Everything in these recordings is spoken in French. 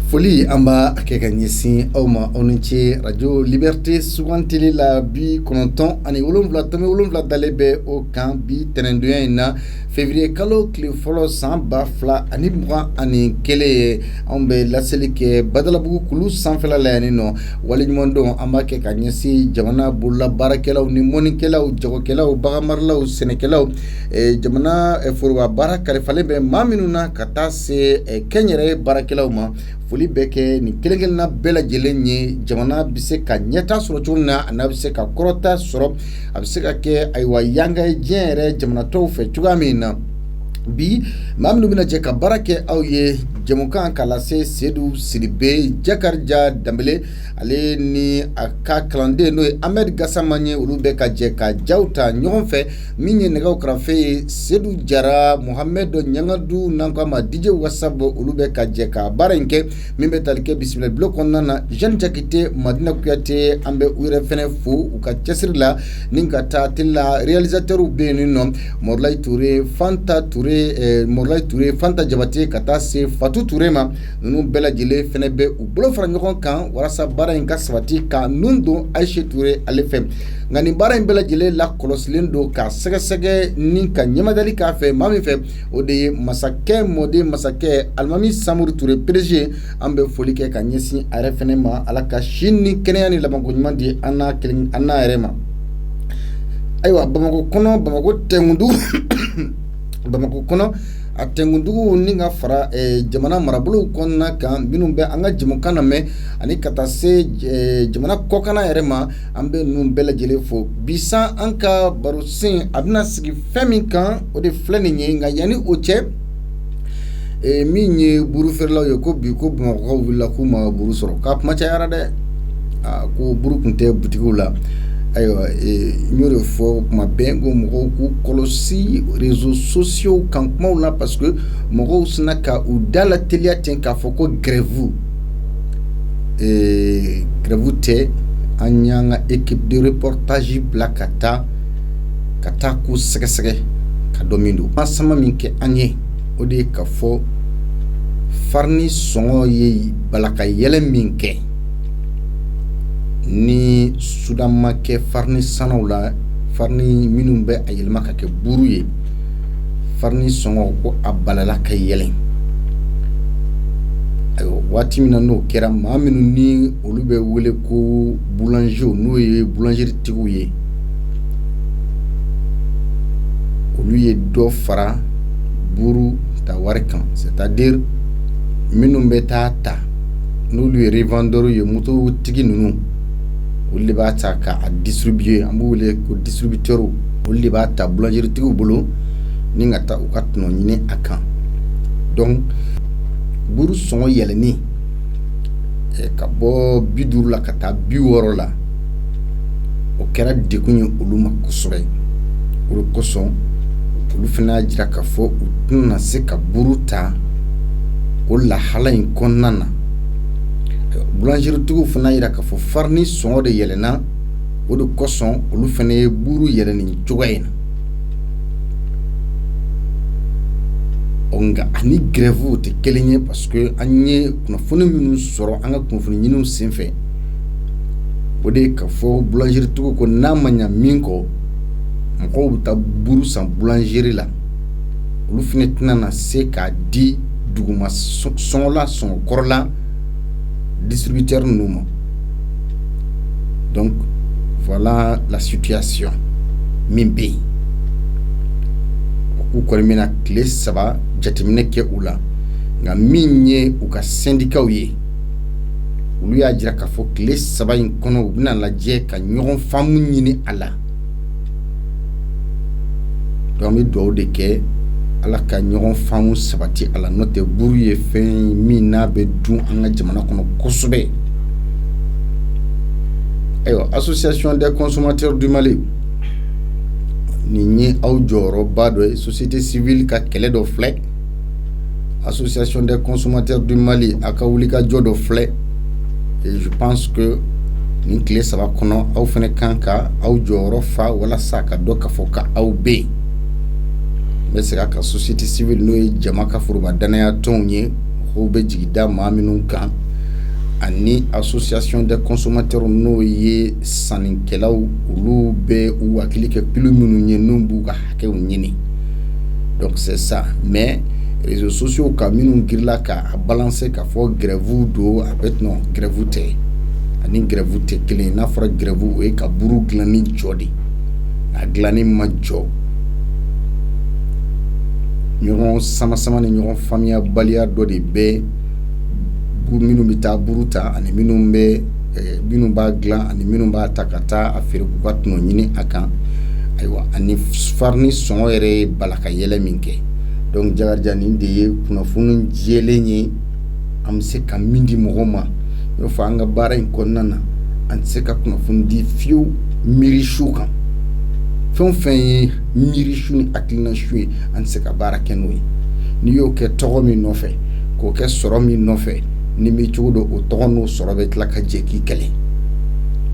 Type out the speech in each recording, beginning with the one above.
Foli amba akeka nyesi awma onunche radio liberté sugantili la bi kononton ani wolonvla tome wolonvla dalebe o kan bi tenendoya ina février kalo kile folo san ba fla ani mugan ani kele ambe laseli ke badalabugu kulu sanfela la yani no wali nyumondo amba akeka nyesi jamana bulla barakelaw ni monikelaw jagokelaw bagamarlaw senekelaw jamana forwa barakale falebe maminuna kata se kenyere barakelaw ma foli beke ni kelengel na bela jelenye jamana bise ka nyeta soro chuna na bise ka korota soro abise ka ke aywa yanga jere jamana to fe chugamina bi mamnu bina je ka barake awye jamukan kala se sedu sidibe jakarja dambele ale ni aka klande no Ahmed Gassamanye ulube ka je ka jauta nyonfe minye nega ukrafe sedu jara Mohamed Nyangadu nanka ma DJ WhatsApp ulube ka je ka barenke mimbe talike bismillah blok onnana Jean Jakite Madina Kuyate ambe uire fene fu uka chesirla ninka tatilla réalisateur benino Morlay Touré Fanta Touré Morlay Touré Fanta Jabate kata se Fatou Touré ma nunu bela jile fene be u bolo fara nyokon kan warasa bara inka sabati ka nundo Aïché Touré alefem ngani bara in bela jile la koloslindo ka sege ninka nyamadali ka fe mami fe ode masake mode masake almami Samour Touré PDG ambe folike ka nyesi are fene ma alaka shinni keneyani labango nyumandi ana kelin ana erema aywa Bamako kono Bamako tengundu Bamako kono atengundugu ninga fara jamana marabulu konna kan binumbe anga jimukana me ani katase jamana kokana erema ambe numbela jele fo bisa anka barusin abna sigi femi kan ode fleni nga yani oche minye buru ferla yoko bi ko Bamako willa kuma buru soro kap macha yara de ko buru kunte butigula ayo ñore fo ma bengo mo ko kolosi réseaux sociaux kan mo la parce que mo snaka ou dala telia ten ka foko grève te anyanga équipe de reportage blakata kata ku sege ka domindo masama minke anye ode ka fo farni songo ye balaka yele minke ni sudama ke farni sanawla farni minumbe ayelma ka ke buruye farni songo ko abalala ka yelen ayo wati mina no kera maminu ni olube wele ko boulanger no ye boulangerie tiguye oluye do fara buru ta warkan c'est-à-dire minumbe ta no lui revendeur ye muto tigi nunu olli ba ta ka a distribuer amu wole ko distributeur olli ba ta boulangerie tigu bolo ni ngata o katno nyine akan donc buru son yeleni ka bo bidur la kata biworo la o kera dekunye oluma kusure olu koson olu fina jira ka fo utuna se ka buru ta o la halain konnana boulangerie tugu fana yira ka fo farni son de yelena o de koson olu fana buru yeleni jogayna onga ani grève te kelenye parce que anye kuna fona minu soro anga kuna fona nyinu senfe o de ka fo boulangerie tugu ko namanya minko mko buta buru san boulangerie la olu fana tana se ka di duguma son la son korla distributeur nous. Donc voilà la situation mimbi ku kolmina kle saba jatimine ke ula nga minye uka syndicat uye ulu ya jira ka fo kle saba in kono bina la je ka nyon famu nyini ala do mi do de ke ala ka nyon famu sabati ala note buruye fen mina be dun anga jamana kono kosobe ayo association des consommateurs du Mali ni aujoro bado société civile ka kele do flek association des consommateurs du Mali akawulika jodo flek et je pense que ni clé ça va kono au fene kanka aujoro fa wala saka do ka foka au be mais c'est la société civile nous jamaka furuba danaya tonye k'o bɛ jigida maa minnu kan ani association des consommateurs n'o ye sannikɛlaw olu bɛ u hakili kɛ kilo minnu ye n'u b'u ka hakɛw ɲini. Donc c'est ça, mais réseaux sociaux ka minnu girila ka balancer ka fɔ grève do a bɛ non grève tɛ ani grève tɛ kelen n'a fɔra grève o ye ka buru dilan ni jɔ de a dilanni ma jɔ ɲɔgɔn sama ni ɲɔgɔn faamuya baliya dɔ de bɛ minnu bɛ taa buru ta ani minnu b'a dilan ani minnu b'a ta ka taa a feere k'u ka tɔnɔ ɲini a kan ayiwa ani farni sɔngɔ yɛrɛ ye balaka yɛlɛ min kɛ. Donc Jakarija nin de ye kunnafoni jɛlen ye an bɛ se ka min di mɔgɔw ma i b'a fɔ an ka baara in kɔnɔna na an tɛ se ka kunnafoni di fiyewu miirisu kan fɛn o fɛn ye miirisu ni hakilinasu ye an tɛ se ka baara kɛ n'o ye n'i y'o kɛ tɔgɔ min nɔfɛ k'o kɛ sɔrɔ min nɔfɛ ni bɛ cogo dɔ o tɔgɔ n'o sɔrɔ bɛ tila ka jɛ k'i kɛlɛ.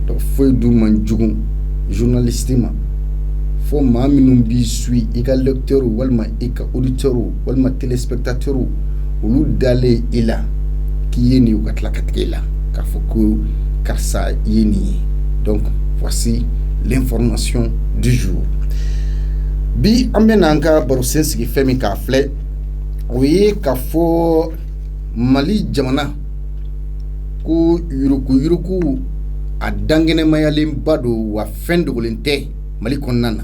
Donc foyi dun man jugu journaliste ma fo maa minnu b'i suit i ka lecteur walima i ka auditeur walima téléspectateur olu dalen i la k'i ye nin u ka tila ka tigɛ i la k'a fɔ ko karisa i ye nin ye. Donc voici l'information du jour. Bi an bɛ n'an ka barosen sigi fɛn min k'a filɛ o ye k'a fɔ Mali jamana ko yuruku a dangɛnɛmayalen don wa fɛn dogolen tɛ Mali kɔnɔna na.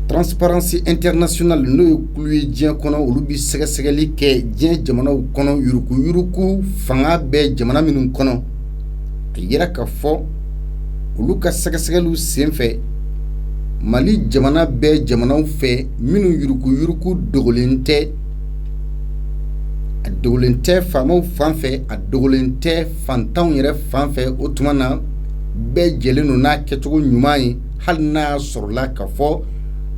Transparency International n'o ye kulu ye diɲɛ kɔnɔ olu bi sɛgɛsɛgɛli kɛ diɲɛ jamanaw kɔnɔ yuruku fanga bɛ jamana minnu kɔnɔ a yira ka fɔ olu ka sɛgɛsɛgɛliw senfɛ Mali jamana bɛ jamanaw fɛ minnu yuruku dogolen tɛ a dogolen tɛ faamaw fanfɛ a dogolen tɛ fantanw yɛrɛ fanfɛ o tuma na bɛɛ jɛlen don n'a kɛcogo ɲuman ye hali n'a sɔrɔla ka fɔ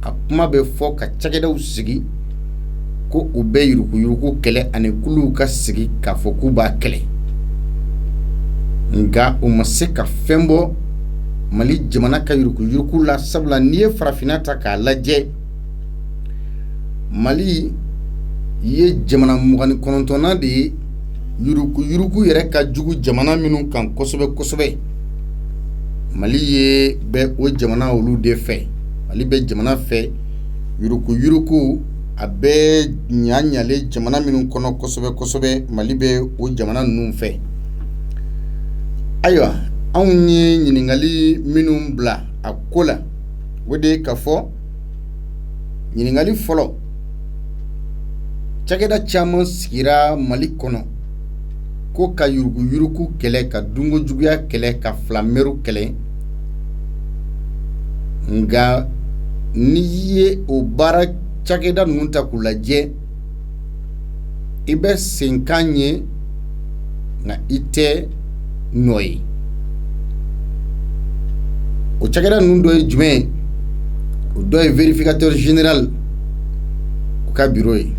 a kuma bɛ fɔ ka cakɛdaw sigi ko u bɛ yuruku kɛlɛ ani kuluw ka sigi k'a fɔ k'u b'a kɛlɛ nka u ma se ka fɛn bɔ Mali jamana ka yuruku la sabula n'i ye farafinna ta k'a lajɛ Mali ye jamana 29nan de ye yuruku yɛrɛ ka jugu jamana minnu kan kosɛbɛ Mali ye bɛ o jamana olu de fɛ Mali bɛ jamana fɛ yuruku a bɛ ɲaɲale jamana minnu kɔnɔ kosɛbɛ Mali bɛ o jamana ninnu fɛ. Ayiwa anw ye ɲininkali minnu bila a ko la o de ye ka fɔ ɲininkali fɔlɔ cakɛda caman sigira Mali kɔnɔ ko ka yuruku kɛlɛ ka dunkojuguya kɛlɛ ka filameru kɛlɛ nka n'i ye o baara cakɛda ninnu ta k'u lajɛ i bɛ sen kan ye nka i tɛ nɔ ye. O cakɛda ninnu dɔ ye jumɛn ye o dɔ ye vérificateur général u ka bureau ye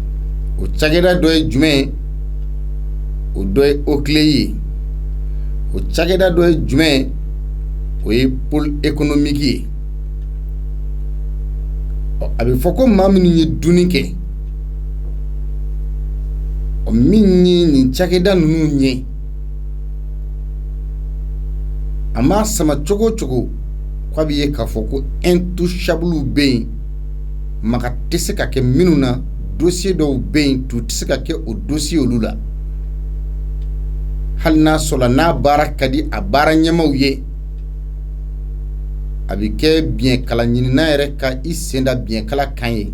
o cakɛda dɔ ye jumɛn ye o dɔ ye OCLEI ye o cakɛda dɔ ye jumɛn ye o ye pôle économique ye. A bɛ fɔ ko maa minnu ye dunni kɛ min ye nin cakɛda ninnu ye a ma sama cogo k'a bɛ ye k'a fɔ ko intouchable bɛ yen maka tɛ se ka kɛ minnu na dossier dɔw bɛ yen tu tɛ se ka kɛ o dossier olu la hali n'a sɔrɔla n'a baara ka di a baara ɲɛmaaw ye a bɛ kɛ biɲɛkala ɲinina yɛrɛ ka i sen da biɲɛkala kan ye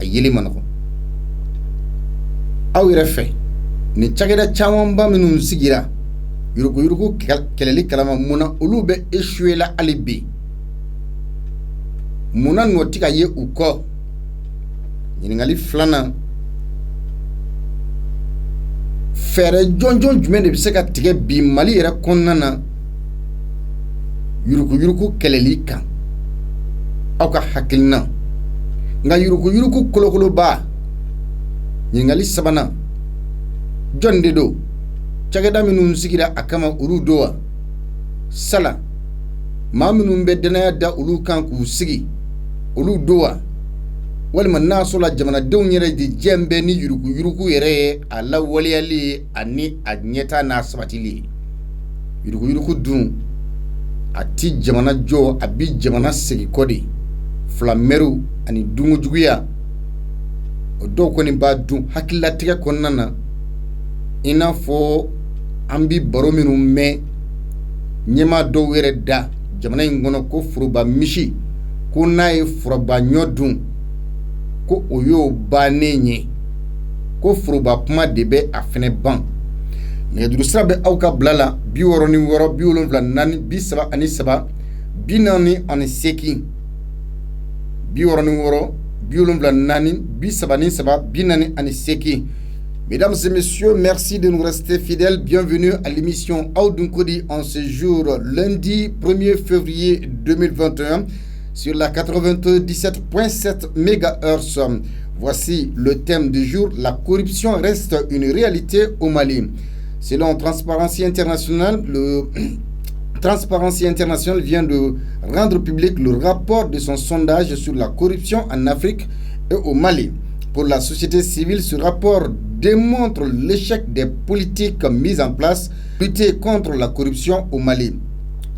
a yeli ma nɔgɔn. Aw yɛrɛ fɛ nin cakɛda camanba minnu sigira yuruku kɛlɛli kalama munna olu bɛ échoué la hali bi munna nɔ tɛ ka ye u kɔ. Ɲininkali filanan fɛɛrɛ jɔnjɔn jumɛn de bɛ se ka tigɛ bi Mali yɛrɛ kɔnɔna na yuruku kɛlɛli kan aw ka hakilina nka yuruku kolokoloba ɲininkali sabanan jɔn de don cakɛda minnu sigira a kama olu don wa sala maa minnu bɛ danaya da olu kan k'u sigi olu don wa walima n'a sɔrɔla jamanadenw yɛrɛ de diɲɛ bɛɛ ni yurugu yɛrɛ ye a lawaleyali ani a ɲɛta n'a sabatili yurugu dun a ti jamana jɔ a bi jamana segin kɔ de filamɛriw ani dunkojuguya o dɔw kɔni b'a dun hakililatigɛ kɔnɔna na i n'a fɔ an bi baro minnu mɛn ɲɛmaa dɔw yɛrɛ da jamana in kɔnɔ ko foroba misi ko n'a ye foroba ɲɔ dun ko o y'o bannen ye ko foroba kuma de bɛ a fɛnɛ ban nɛgɛjuru sira bɛ aw ka bila la 66 74 33 48 48. Mesdames et messieurs, merci de nous rester fidèles. Bienvenue à l'émission Aoudou Nkodi en ce jour lundi 1er février 2021 sur la 97.7 MHz. Voici le thème du jour. La corruption reste une réalité au Mali. Selon Transparency International, Transparency International vient de rendre public le rapport de son sondage sur la corruption en Afrique et au Mali. Pour la société civile, ce rapport démontre l'échec des politiques mises en place pour lutter contre la corruption au Mali.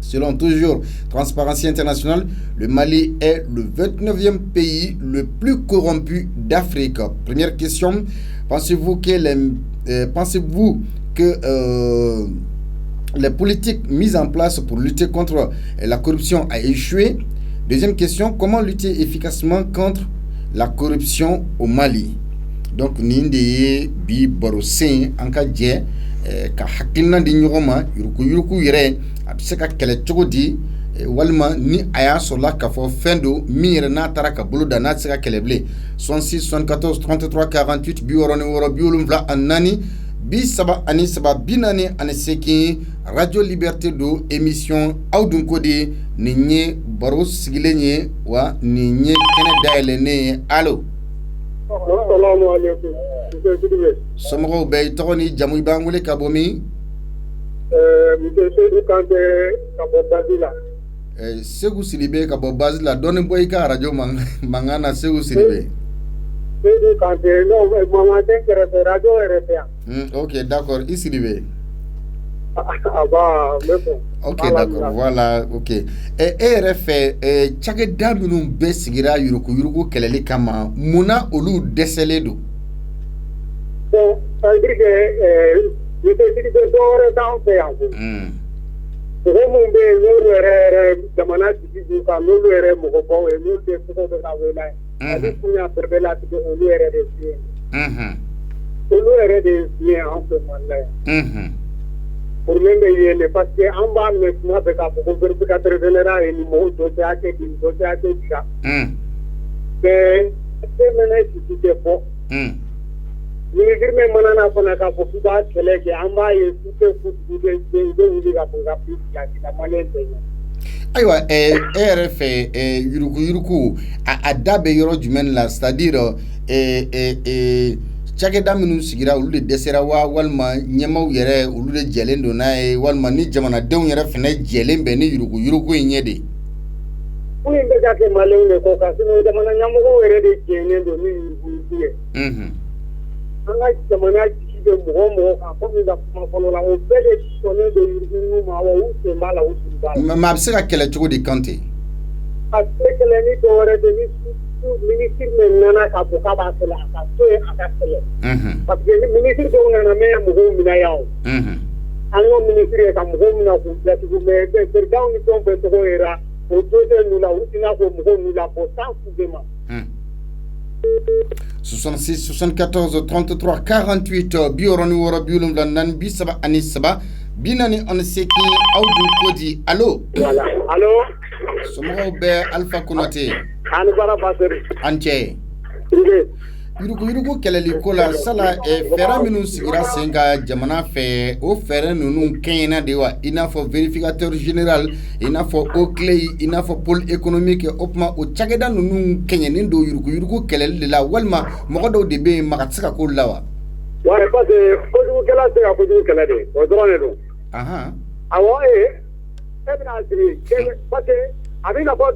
Selon toujours Transparency International, le Mali est le 29e pays le plus corrompu d'Afrique. Première question, pensez-vous que les politiques mises en place pour lutter contre la corruption a échoué? Deuxième question, comment lutter efficacement contre la corruption au Mali? Donc, Ninde bi Barosin, Anka Dje, ka hakilna di nyogoma, yuruku yere, abiseka kele chogodi, walma ni aya sola ka fo fendo, mire na taraka buluda na tseka keleble. 66, 74, 33, 48, bioroni woro, biolumvla anani, Bisaba ani saba binani ani seki Radio Liberté do émission Aoudou Nkodi ninye baro sigilenye wa ninye kene daelene allo. Assalamu alaikum. Somro be toni jamu bangule kabomi. Monsieur Kante kabo Bazila. Segu Sidibe kabo Bazila doni boy ka radio mangana Segu Sidibe. Ok, d'accord. Ici, ok, d'accord. Voilà, ok. RF, chaque dame nous besigira yuruku kelele kama muna olu desele do. Bon, ça veut dire que je dans le pour le parce que en bas maintenant avec la vérificateur général et numéro dossier mais c'est maintenant si c'est faux ministre mais manana fana ka fo kuba kele ke en bas et tout de la malien aywa RF yuruku a dabe yoro jumɛn la c'est-à-dire cakɛda minnu sigira olu de dɛsɛra walima ɲɛmaw yɛrɛ olu de jɛlen don n'a ye walima ni jamanadenw yɛrɛ fɛnɛ jɛlen bɛ ni yuruku in ɲɛ de. Mun bɛ ka kɛ maliyɛnw de kɔ ka sinɔ jamana ɲɛmɔgɔw yɛrɛ de jɛlen don ni yuruku ye. An ka jamana jigi bɛ mɔgɔ kan komi ka kuma fɔlɔ la o bɛɛ de sɔnnen don yuruku ma wa u sen b'a la u sen b'a la. Mais a bɛ se ka kɛlɛ cogo di Kante? A tɛ kɛlɛ ni dɔwɛrɛ tɛ ni ministre min nana ka fɔ k'a b'a kɛlɛ a ka to yen a ka kɛlɛ. Parce que ministre dɔw nana mɛ mɔgɔw minɛ yan o. An y'o ministre ye ka mɔgɔw minɛ k'u datugu mais président ni fɛn fɛn tɔgɔ yera o dossier ninnu la u tɛna fɔ mɔgɔw ninnu la fɔ sans fondement. 66 74 33 48 bioroni woro biolumla nan bisaba ani saba binani on seki Aoudou Nkodi allo. Voilà allo. Somɔgɔw bɛ Alpha Konate. Ani bara basiri. An cɛ. Yuruku kɛlɛli ko la sala fɛɛrɛ minnu sigira sen ka jamana fɛ o fɛɛrɛ ninnu kɛɲɛna de wa i n'a fɔ vérificateur général i n'a fɔ OCLEI i n'a fɔ pôle économique o tuma o cakɛda ninnu kɛɲɛnen don yuruku kɛlɛli de la walima mɔgɔ dɔw de bɛ yen maga tɛ se ka k'olu la wa. Ouais, parce que kojugukɛla tɛ se ka kojugu kɛlɛ de o dɔrɔn de don. Awɔ e bɛna sigi parce que a bɛ na fɔ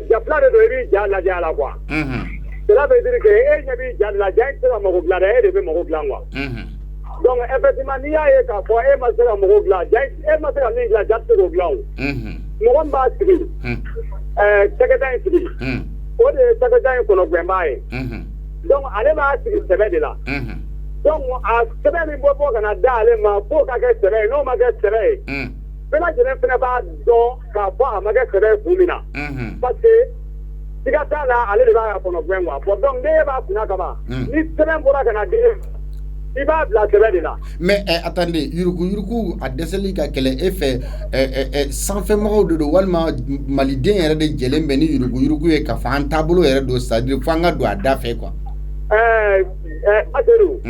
ja fila de don i b'i ja lajɛ a la quoi. cela veut dire que e ɲɛ b'i ja de la ja tɛ se ka mago dilan dɛ e de bɛ mago dilan quoi donc effectivement n'i y'a ye k'a fɔ e ma se ka mago dilan ja e ma se ka min dilan ja tɛ se k'o dilan o mɔgɔ min b'a sigi cakɛda in sigi o de ye cakɛda in kɔnɔ gwɛnbaa ye donc ale b'a sigi sɛbɛ de la donc a sɛbɛ min bɔ ka na da ale ma fo ka kɛ sɛbɛ ye n'o ma kɛ sɛbɛ ye bɛɛ lajɛlen fana b'a dɔn k'a fɔ a ma kɛ sɛbɛ ye kun min na parce que siga t'a la ale de b'a kɔnɔ gwɛn quoi bon donc ne b'a kunna kaban ni sɛbɛn bɔra ka na di i b'a bila sɛbɛ de la. mais attendez yuruku a dɛsɛli ka kɛlɛ e fɛ sanfɛmɔgɔw de don walima maliden yɛrɛ de jɛlen bɛ ni yuruku ye k'a fɔ an taabolo yɛrɛ don c'est à dire fo an ka don a da fɛ quoi. Aseru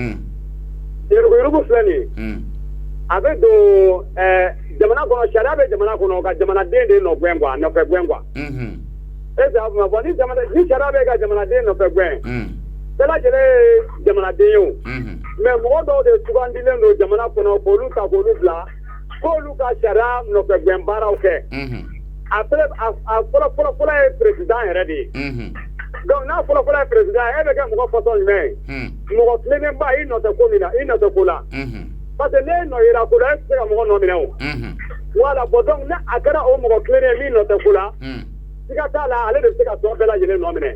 yuruku filɛ nin ye a bɛ don jamana kɔnɔ sariya bɛ jamana kɔnɔ ka jamanaden de nɔfɛ quoi nɔfɛ gwɛn quoi. e t'a faamu bon ni sariya bɛ ka jamanaden nɔfɛ gwɛn bɛɛ lajɛlen ye jamanaden ye o mais mɔgɔ dɔw de sugandilen don jamana kɔnɔ k'olu ta k'olu bila k'olu ka sariya nɔfɛ gwɛn baaraw kɛ a fɔlɔ ye président yɛrɛ de ye donc n'a fɔlɔ ye président e bɛ kɛ mɔgɔ fasɔn jumɛn ye mɔgɔ tilennenba i nɔ tɛ ko min na i nɔ tɛ ko la parce que ne nɔ yera ko la e tɛ se ka mɔgɔ nɔ minɛ o voilà bon donc ne a kɛra o mɔgɔ tilennen min nɔ tɛ ko la siga t'a la ale de bɛ se ka tɔn bɛɛ lajɛlen nɔ minɛ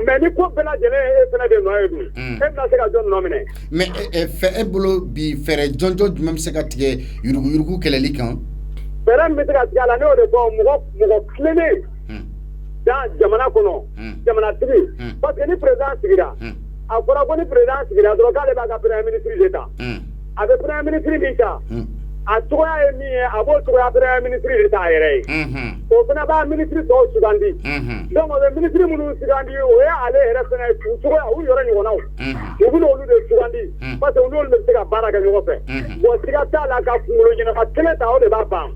mais ni ko bɛɛ lajɛlen e fana de nɔ ye dun e bɛna se ka jɔn nɔ minɛ. mais fɛ e bolo bi fɛɛrɛ jɔnjɔn jumɛn bɛ se ka tigɛ yuruku kɛlɛli kan. fɛɛrɛ min bɛ se ka tigɛ a la ne y'o de fɔ mɔgɔ tilennen dans jamana kɔnɔ jamanatigi parce que ni président sigira a fɔra ko ni président sigira dɔrɔn k'ale b'a ka premier ministre de ta a bɛ premier ministre min ta a cogoya ye min ye a b'o cogoya premier ministre de ta a yɛrɛ ye o fana b'a ministre tɔw sugandi donc o bɛ ministre minnu sugandi o ye ale yɛrɛ fana ye cogoya u yɔrɔ ɲɔgɔnnaw u bɛna olu de sugandi parce que u n'olu de bɛ se ka baara kɛ ɲɔgɔn fɛ bon siga t'a la ka kunkolo ɲɛnama kelen ta o de b'a ban.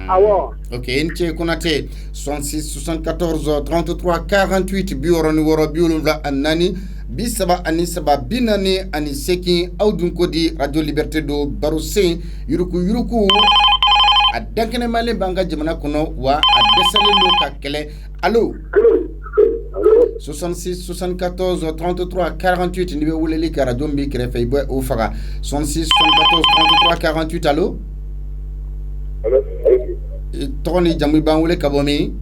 Awɔ. ok i ni ce Konate 66 74 33 48 64 74 33 aw dun ko di radio liberté do baro sen yuruku a dankɛnɛmalen b'an ka jamana kɔnɔ wa a dɛsɛlen don ka kɛlɛ allo 66 74 33 48 ni bɛ weleli kɛ radio min b'i kɛrɛfɛ i bɛ o faga 66 74 33 48 allo tɔgɔ ni jamu b'an wele ka bɔ min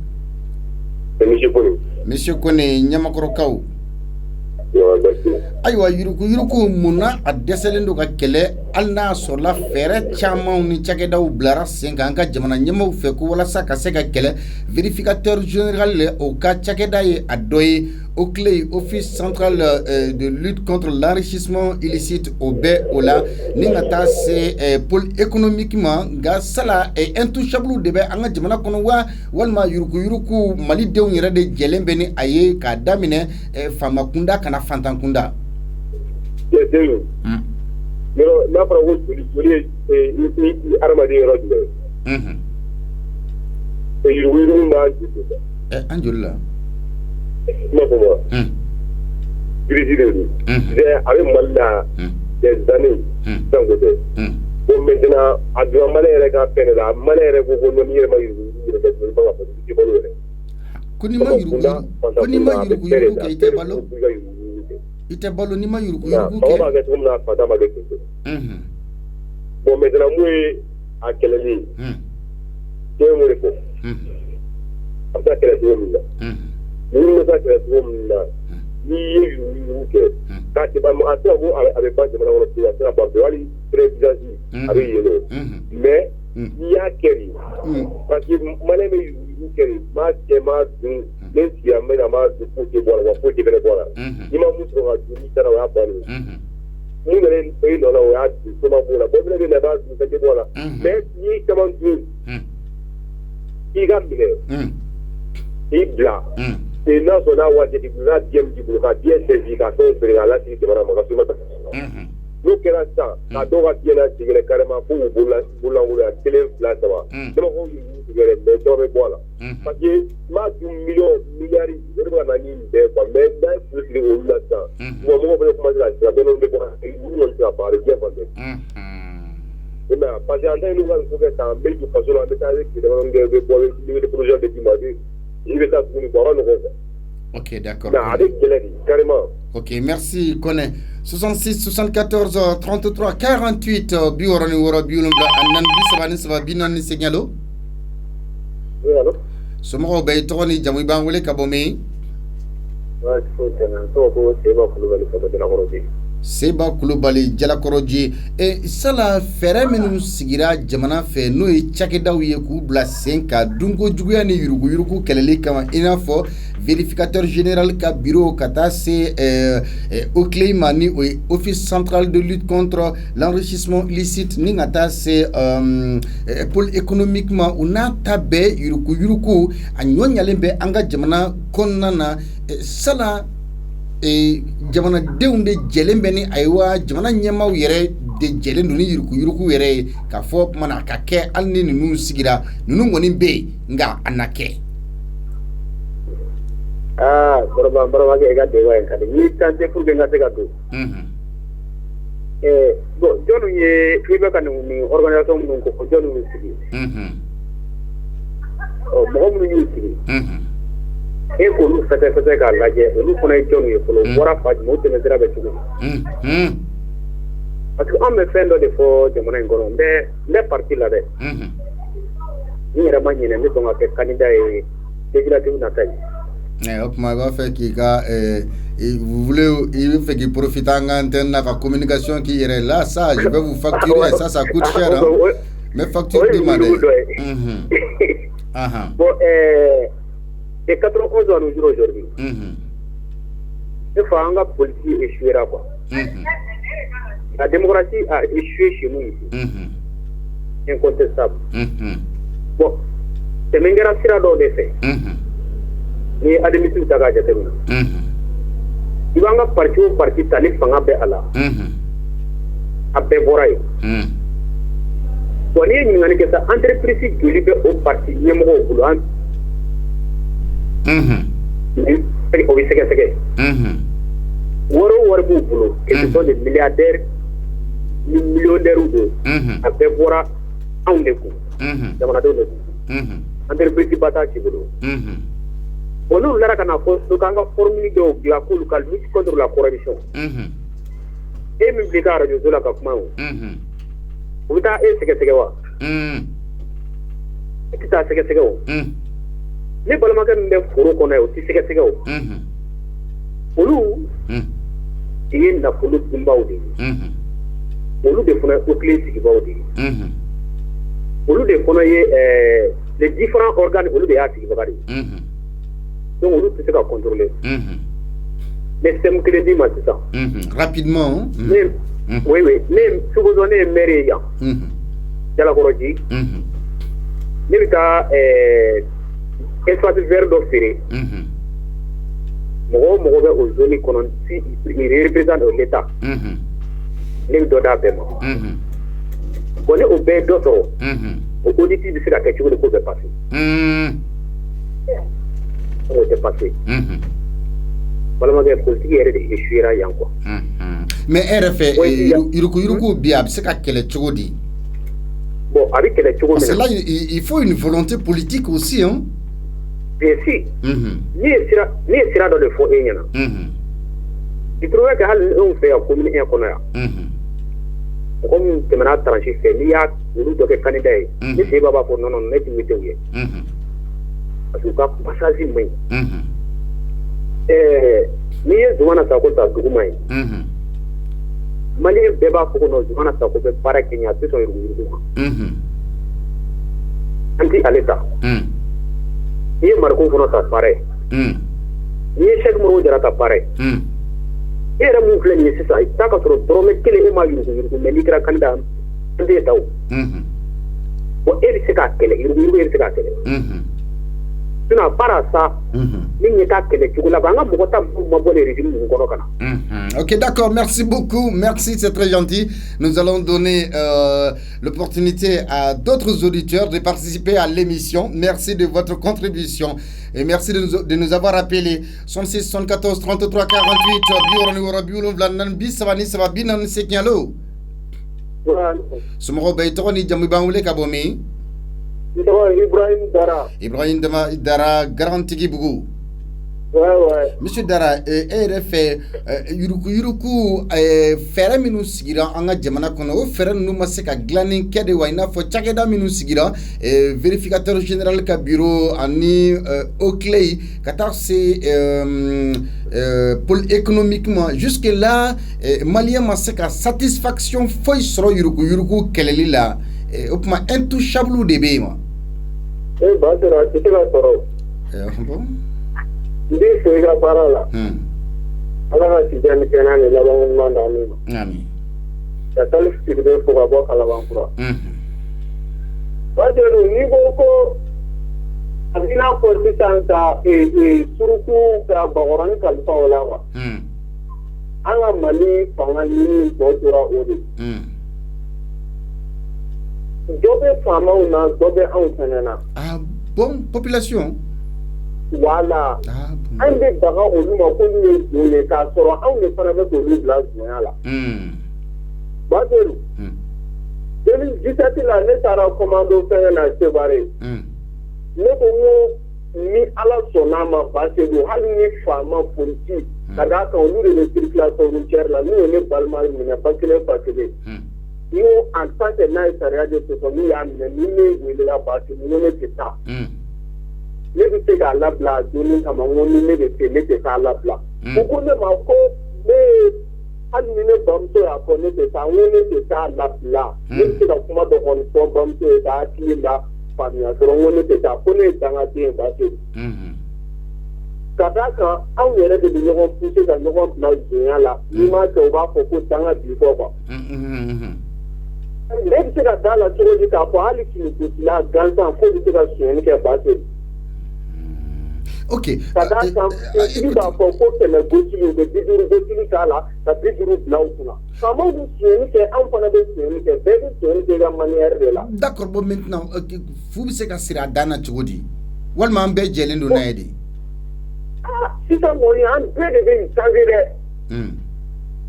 monsieur Kone Ɲamakɔrɔkaw ayiwa yuruku munna a dɛsɛlen don ka kɛlɛ hali n'a sɔrɔla fɛɛrɛ camanw ni cakɛdaw bilara sen kan an ka jamana ɲɛmaaw fɛ ko walasa ka se ka kɛlɛ vérificateur général o ka cakɛda ye a dɔ ye OCLEI office central de lutte contre l'enrichissement illicite o bɛ o la ni ka taa se pôle économique ma nka sala intouchable de bɛ an ka jamana kɔnɔ wa walima yuruku malidenw yɛrɛ de jɛlen bɛ ni a ye k'a daminɛ faama kunda kana fantan kunda. n'a fɔra ko joli ye adamaden yɔrɔ jumɛn ye yuruku b'a joli an joli la kuma fɔ ma kirisi de don a bɛ Mali la des années sisan ko tɛ ko maintenant a donna Malien yɛrɛ ka fɛn de la Malien yɛrɛ ko n'i yɛrɛ ma yuruku yɛrɛ kɛ joli ba ka fɔ i tɛ balo yɛrɛ ko n'i ma yuruku kɛ i tɛ balo i tɛ balo n'i ma yuruku kɛ mɔgɔ b'a kɛ cogo min na fatan b'a kɛ ten bon maintenant mun ye a kɛlɛli ye mun de fɔ a bɛ taa kɛlɛ cogo min na ninnu bɛ taa kɛlɛ cogo min na n'i ye yuruku kɛ k'a tɛ ban a tɛ se ko a bɛ ban jamana kɔnɔ a tɛ se ka ban pewu hali présidence a bɛ yen o mais n'i y'a kɛ de parce que Malien bɛ yuruku kɛ de maa cɛ maa dun ne sigira n bɛna maa dun foyi tɛ bɔ a la wa foyi tɛ fɛnɛ bɔ a la n'i ma mun sɔrɔ ka dun n'i taara o y'a bannen mun nana e nɔ la o y'a dun soma b'o la bɔn fɛnɛ bɛ na b'a dun fɛn tɛ bɔ a la mais n'i caman dun k'i ka minɛ k'i bila et n'a sɔrɔ n'a waati t'i bolo n'a diɲɛ b'i bolo ka diɲɛ sɛnsin ka fɛnw feere k'a lasigi jamana ma ka so ma ta n'o kɛra sisan ka dɔw ka diɲɛ na jigin carrément fo k'u bololankolo 1 2 3 ne ma ko yuruku tigɛ mais dɔw bɛ bɔ a la parce que m'a dun miliyari o de bɛ ka na ni nin bɛɛ quoi mais n'a ye fili siri olu la sisan bon mɔgɔw fana commencé ka siran dɔɔni bɛ bɔ olu kɔni tɛ se ka ban a bɛ diɲɛ fan bɛɛ i m'a ye parce que an ta ye n'u ka nin ko kɛ tan an bɛ jɔ faso la an bɛ taa tile damadɔni kɛ bɛ bɔ i bɛ projet de d'i ma i bɛ taa tuguni quoi a ka nɔgɔn quoi Ok, d'accord. Carrément. Ok, merci, Kone. 66 74 33 48 biworoni woro biwulumla annan bisabani saba binani signalo. Oui, allô? Somo be toni jamu bangule kabomi. Ouais, faut tenir to ko seba kulubali ko de la koroji. Seba kulubali jalakoroji e sala fere menu sigira jamana fe no e chakedaw ye ku bla senka dungo juguya ni yurugu kelele kama inafo vérificateur général ka bureau kata c'est au Clémani office central de lutte contre l'enrichissement illicite ni ngata c'est pôle économiquement una tabe yurugu anyonya lembe anga jamana konnana sala jamana deunde jelembe ni aywa jamana nyamaw yere de jelendu ni yurugu yere ka fo mana ka ke alni nu sigira nu ngoni be nga anake baraba ke ga dewa en kadi ni tante pour que ngate ga do bon jonu ye fibe kan ni organisation mun ko jonu ni sigi mo mo ni sigi e ko lu fete ga laje lu ko na jonu ye ko wara fa mo te mesra be tugu parce que on me fait de fo jamana ngoro nde parti la de ni ra ma ni ne ko ngake candidat e législative na tay vous voulez il fait qu'il profite en antenne la communication qui irait là, ça je vais vous facturer, ça coûte cher hein? Mais facture demandée. Bon et 91 ans nous aujourd'hui il faut un politique échoué quoi. La démocratie a échoué chez nous ici incontestable. Bon c'est mengera sira do de fait ni admission daga jatemina ibanga parti tani fanga be ala abbe boray ko ni ngani ke sa entreprise joli be o parti nyemo bulu an ni ko sege woro bu bulu que ce sont des milliardaires millionnaires ou deux abbe bora on le coup jamana do le entreprise bata ci bulu on lara kana kanga formule de la local lutte contre la corruption et même les gars radio la ka kuma o ta sege wa kita sege o ne balama kan de foro kono o sege o olu yen na fulu tumbawdi olu de fona o clé sigi bawdi olu de fona ye les différents organes olu de ya sigi bagari donc on peut se contrôler. Mais c'est un crédit maintenant. Rapidement. Oui. Mais si vous donnez un maire, il y a la corruption. Il y a espace vert d'offrir. Moi, aux zones qu'on il représente l'État. Il y a d'autres paiements. On est au bain d'autres. Au politique, c'est la question de quoi de passer. Dépassé. Mais RFA, Yuruku Biab, c'est qu'elle est chodi. Bon, avec elle est chodi. Parce que là, il faut une volonté politique aussi, hein. Bien sûr. Ni sera dans le fond, il trouvait qu'on fait un commune et qu'on a. Comme tu m'as tranché, il y a une autre candidat. Mais c'est pas pour non, mais tu me dis. Parce que passage mai ni zumana sa ko ta dugumai mali beba ko no zumana sa ko be para kenya to yuru anti aleta ni marko ko ta pare ni shek mo jara ta pare era mu fle ni sisa ta ka tro prome kele e ma yuru me likra kanda ande taw o eri se ka kele yuru eri se ka kele tuna para ça ok, d'accord, merci beaucoup, merci, c'est très gentil. Nous allons donner l'opportunité à d'autres auditeurs de participer à l'émission. Merci de votre contribution et merci de nous avoir appelés. 66 74 33 48 bisabani saba binan sekialo. Sumoro baytoni jamibangule kabomi. Ibrahim Dara. Ibrahim Dara garanti Bougou. Monsieur Dara, fait yuruku fere minnu sigira an ka jamana kɔnɔ o fere ninnu ma se ka dilanni kɛ de wa i n'a fɔ cakɛda minnu sigira vérificateur général ka bureau ani OCLEI ka taa se pôle économiquement jusque là malien ma se ka satisfaction foyi sɔrɔ yuruku kɛlɛli la o tuma intouchable de bɛ yen wa. Ba sera a tɛ se ka sɔrɔ. Bon. Ndi fɛ i ka baara la. Ala ka tijani ni kɛnɛ ni laban ɲuman d'an ma. Ami. Ka Salif Sidibe fo ka bɔ Kalabankura. Bajelu n'i ko ko a bɛ i n'a fɔ sisan ka suruku ka Bakɔrɔni kalifa o la wa. An ka Mali fanga ɲini tɔ tora o de. Dɔ bɛ faamaw na dɔ bɛ anw fɛnɛ na. Ah bon, population. Voilà. An bɛ daga olu ma ko n'u ye jɔn ye k'a sɔrɔ anw de fana bɛ k'olu bila jɔnya la. Bajelu. 2017 la ne taara commando fɛngɛ na Sevare. Ne ko n ko ni Ala sɔnn'a ma Bajelu hali ni faama politique ka d'a kan olu de bɛ circulation routière la n'u ye ne balima minɛ ba kelen ba kelen. N ko en tant que n'a ye sariya de sɔsɔ n'u y'a minɛ ni ne welela Bajelu n ko ne tɛ taa. Ne bɛ se k'a labila a donni kama n ko ni ne bɛ se ne tɛ k'a labila. U ko ne ma ko ne hali ni ne bamuso y'a fɔ ne tɛ taa n ko ne tɛ taa labila. Ne bɛ se ka kuma dɔ kɔni fɔ bamuso ye k'a hakili la faamuya dɔrɔn n ko ne tɛ taa ko ne ye dangaden ye Bajelu. Ka d'a kan anw yɛrɛ de bɛ ɲɔgɔn pousser ka ɲɔgɔn bila jɔnya la n'i m'a kɛ u b'a fɔ ko danga b'i kɔ quoi. Ne bɛ se ka d'a la cogo di k'a fɔ hali finikosila gansan fo bɛ se ka sonyɛni kɛ Bajelu. Ok. Ka d'a kan i b'a fɔ ko kɛmɛ gosili u bɛ 50 gosili k'a la ka 50 bila u kunna. Faamaw bɛ sonyɛni kɛ anw fana bɛ sonyɛni kɛ bɛɛ bɛ sonyɛni kɛ i ka manière de la. D'accord, bon maintenant fu bɛ se ka siri a dan na cogo di walima an bɛɛ jɛlen don n'a ye de. Sisan kɔni an bɛɛ de bɛ changer dɛ.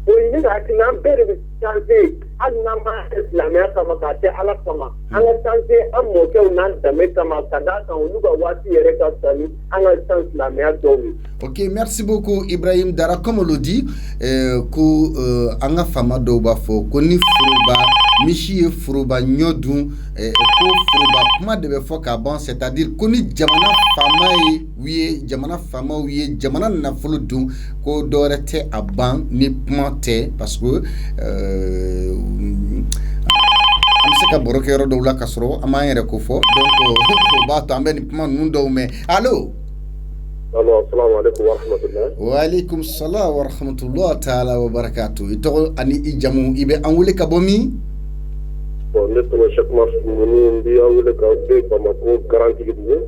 O ye ne ka hakilina an bɛɛ de bɛ changer hali n'an m'a kɛ silamɛya kama k'a kɛ Ala kama an ka changer an mɔkɛw n'an danbe kama ka d'a kan olu ka waati yɛrɛ ka fisa ni an ka san silamɛya dɔw ye. Ok, merci beaucoup Ibrahim Dara. Comme on le dit, ko an ka faama dɔw b'a fɔ ko ni foroba misi ye foroba ɲɔ dun ko foroba kuma de bɛ fɔ k'a ban, c'est-à-dire ko ni jamana faamaw ye jamana nafolo dun ko dɔ wɛrɛ tɛ a ban ni kuma tɛ parce que an bɛ se ka baro kɛ yɔrɔ dɔw la ka sɔrɔ an m'an yɛrɛ ko fɔ donc o b'a to an bɛ nin kuma ninnu dɔw mɛn. Allo. Allo, assalamu alaikum wa rahmatullahi. Wa alaikum salam wa rahmatullahi ta'ala wa barakatuh. I tɔgɔ ani i jamu i bɛ an wele ka bɔ min? Bon, ne tɔgɔ Cheikh Umar Sumuni, n bɛ an wele ka bɔ Bamako Garanti Dugu.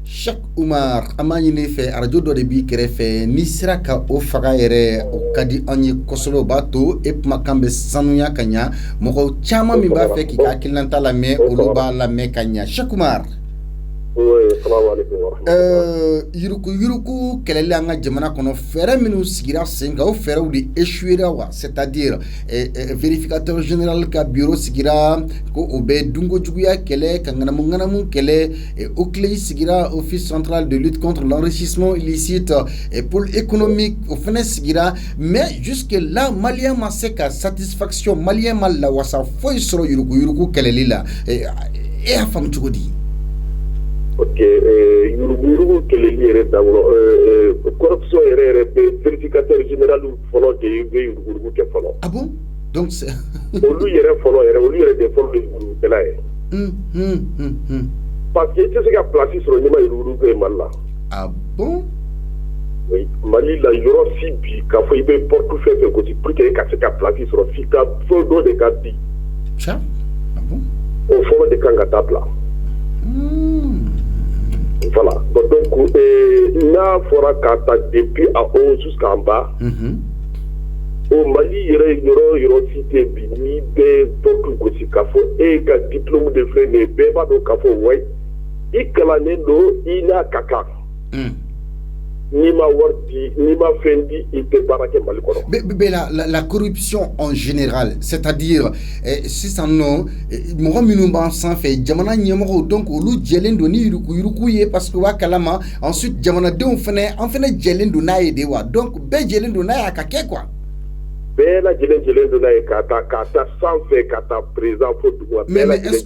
Cheikh Umar, an b'a ɲini fɛ arajo dɔ de b'i kɛrɛfɛ n'i sera ka o faga yɛrɛ o ka di an ye kosɛbɛ o b'a to e kumakan bɛ sanuya ka ɲa mɔgɔ caman min b'a fɛ k'i ka hakilinata lamɛn olu b'a lamɛn ka ɲa. Cheikh Umar. Yuruku kɛlɛli an ka jamana kɔnɔ fɛɛrɛ minnu sigira sen kan o fɛɛrɛw de échouera wa, c'est-à-dire vérificateur général ka bureau sigira ko o bɛ dunkojuguya kɛlɛ ka ŋanamu kɛlɛ OCLEI sigira office central de lutte contre l'enrichissement illicite pôle économique o fɛnɛ sigira mais jusque là malien ma se ka satisfaction malien ma lawasa foyi sɔrɔ yuruku kɛlɛli la e y'a faamu cogo di? Ok, yurugu kɛlɛli yɛrɛ d'abord corruption yɛrɛ bɛ vérificateur général fɔlɔ de bɛ yurugu kɛ fɔlɔ. Ah bon? Donc c'est olu yɛrɛ de fɔlɔ de yurugukɛla ye. Parce que i tɛ se ka place sɔrɔ n'i ma yurugu kɛ Mali la. Ah bon? Oui, Mali la yɔrɔ si bi k'a fɔ i bɛ porte fɛn fɛn gosi pour que i ka se ka place sɔrɔ f'i ka fɛn dɔ de ka bi. Tiɲɛ? Ah bon? O fɔlɔ de kan ka taa bila. Voilà. Donc, n'a fɔra k'a ta depuis en haut jusqu'en bas. Au Mali, yɔrɔ si tɛ bi n'i bɛ porte gosi k'a fɔ e ka diplôme de filɛ nin ye bɛɛ b'a dɔn k'a fɔ wayi i kalannen don i n'a ka kan. ni ma wardi ni ma fendi ite barake malikoro. Mais la corruption en général, c'est-à-dire si ça non mo minu ban sans fait jamana nyemo donc olu jelendo ni yuruku ye parce que wa kalama ensuite jamana de on fene jelendo na yede wa donc be jelendo na ya kake quoi. Bela jelendo na kata sans fait kata présent pour droit. Mais est-ce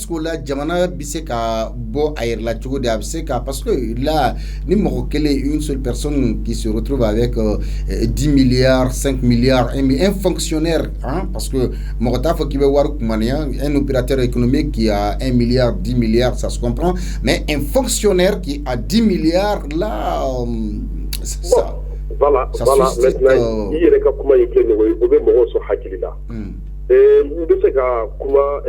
que la jamana bise ka bo air la tugo de abse ka parce que là ni mo une seule personne qui se retrouve avec 10 milliards, 5 milliards, un fonctionnaire hein parce que Morata faut qu'il veut voir un opérateur économique qui a 1 milliard, 10 milliards, ça se comprend, mais un fonctionnaire qui a 10 milliards là ça voilà maintenant il y a ka kuma yake ne o be mo so hakilila mbe se ka kuma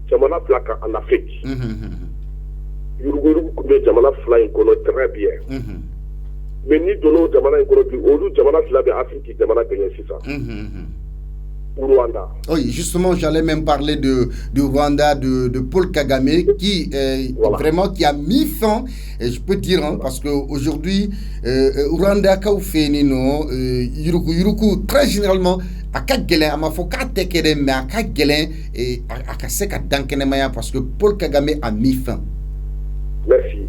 jamana flaka en Afrique yurugu ko be jamana fla en kono très bien mais ni dono jamana en kono bi olu jamana fla be Afrique jamana kenye sisa Rwanda. Oui, justement, j'allais même parler de Rwanda, de Paul Kagame, qui vraiment qui a mis fin, et je peux dire, hein, parce qu'aujourd'hui, Rwanda Kaufenino, Yuruku, très généralement, à Kagelen, à Mafoka Tekere, mais à Kagelen, et à Kaseka Dankenemaya, parce que Paul Kagame a mis fin. Merci.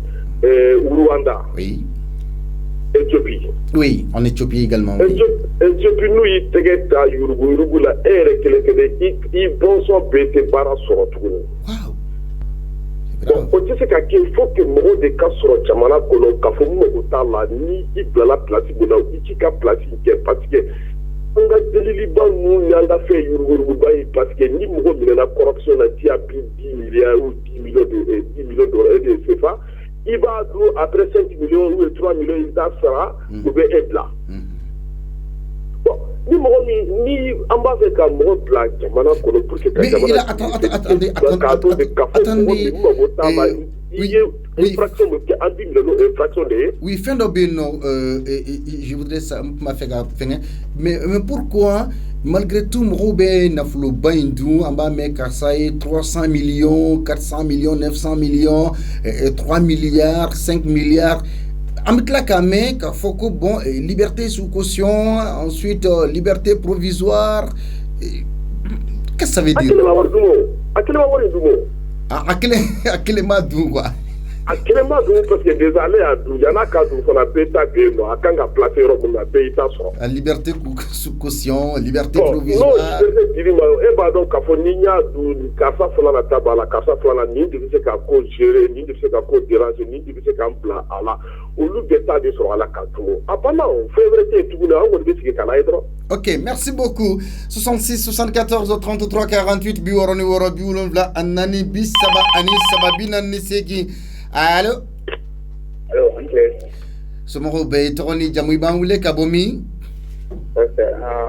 Rwanda. Oui. Éthiopie. Oui, en Éthiopie également. Oui. Éthiopie, nous, il tegeta yurugu la ere kelekele, il bon son bete bara soro tuguni. Wow. Bon, on dit qu'il faut que mo de ka soro chamana kono ka fo mo utala ni iblala place bona itika place ke parce que on a delili ban nous n'anga fait yurugu bayi parce que ni mo de la corruption na tia 10 milliards ou 10 millions de CFA. Il va après 5 millions ou 3 millions, il sera ou bien être là. Bon, ni en bas de un mot blanc, pour que mais il a attendez. Oui, oui, fin d'obéno, je voudrais ça m'a fait mais pourquoi malgré tout Mrobe n'a flou baindu en bas mais 300 millions, 400 millions, 900 millions, 3 milliards, 5 milliards Amit la kame ka foko bon liberté sous caution, ensuite liberté provisoire. Qu'est-ce que ça veut dire? Akele madou quoi. Actuellement, parce que des années, il y en a qui ont fait ça, quand on place le pays, la liberté sous caution, liberté provisoire. Non, je dis, donc, quand on y a du cassa sur la table, la cassa sur la ligne, il faut qu'on gère, il faut qu'on dérange, il faut qu'on plan à la. Au lieu de ça, de sur la carte. Apparemment, on fait vrai, tout le monde, on dit que c'est ok, merci beaucoup. 66 74 33 48 biworoni woro biwulon vla anani bisaba ani sababina nisegi. Allô? Allô, ok. Somoro be toni jamu banwule kabomi.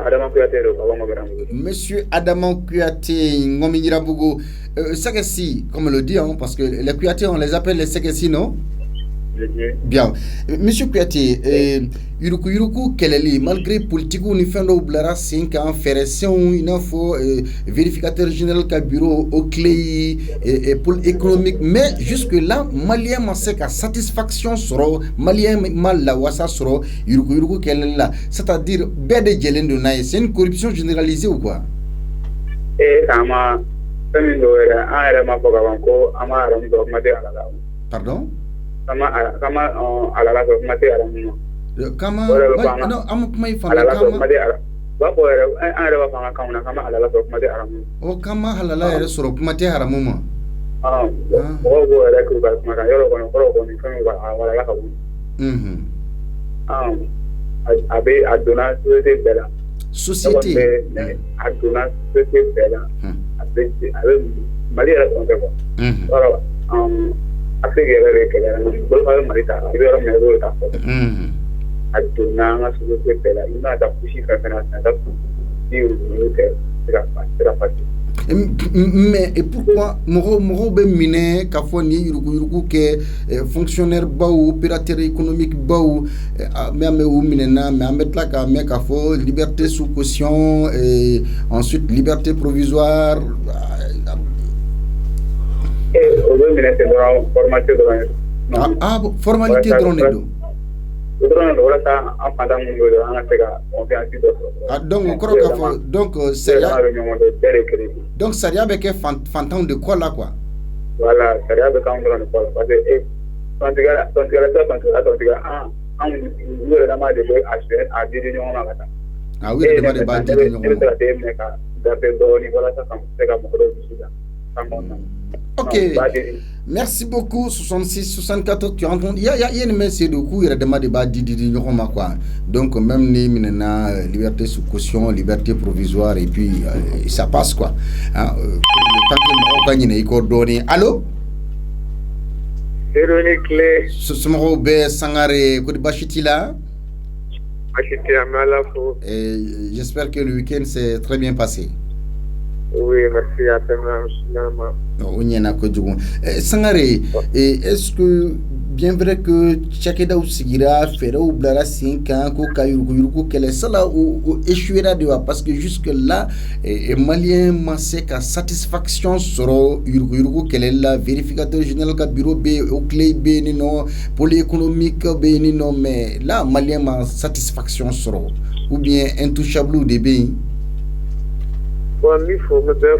Adama Kuyate do Kabongo. Monsieur Adama Kuyate ngomi nyirabugo Sekesi comme le dit hein, parce que les Kuyate on les appelle les Sekesi non? Bien. Monsieur Kuyate, Yuruku Keleli, malgré politique ou Nifendo Blara 5 ans, Ferression, il en faut vérificateur général ka bureau au clé et pôle économique, mais jusque-là, Malien m'a ka satisfaction soro, Malien mal la wasa soro, Yuruku Kelela, c'est-à-dire Bede Jelen de Naï, c'est une corruption généralisée ou quoi? Pardon? Kama alala so mate aramu kama no am mai fa kama ba ko an rewa fa kama kama alala so mate aramu o kama halala ere so mate aramu ma go ere ku ba ma yoro ko ni kan wala la ka abe adona société adona société bela abe mali era ko ko Afrique est que bolfa marita ibero me do ta aduna nga su ko pela ina da kushi ka kana da diu minute sera parti mais et pourquoi moro be mine ka foni yuruku ke fonctionnaire baou opérateur économique baou même ou minena mais mettre la ka me ka fo liberté sous caution et ensuite liberté provisoire formalité drone. donc Saria avec un fantôme de quoi là quoi? Voilà, Saria avec un fantôme de quoi parce que ah oui, ok, merci beaucoup. 66 64 tu entends, il y a une messe de coup, il y a des débats Didi quoi. Donc même ni minena liberté sous caution, liberté provisoire et puis ça passe quoi. Hein, le temps que on gagne il coordonné. Allô? C'est clé. Ce Robert Sangare Kodi Bachitila. Et j'espère que le week-end s'est très bien passé. Oui, merci à toi. Sangare, est-ce que bien vrai que Chakeda ou Sigira, Fera ou Blara 5 ans, Kokayuruku, qu'elle est ça là ou échouera de parce que jusque-là, Malien Massé qu'à satisfaction sera Yuruku, qu'elle est la vérificateur général du bureau B, au clé B, non, polyéconomique B, non, mais là, Malien ma satisfaction sera ou bien intouchable ou des B. Bon, il faut me faire.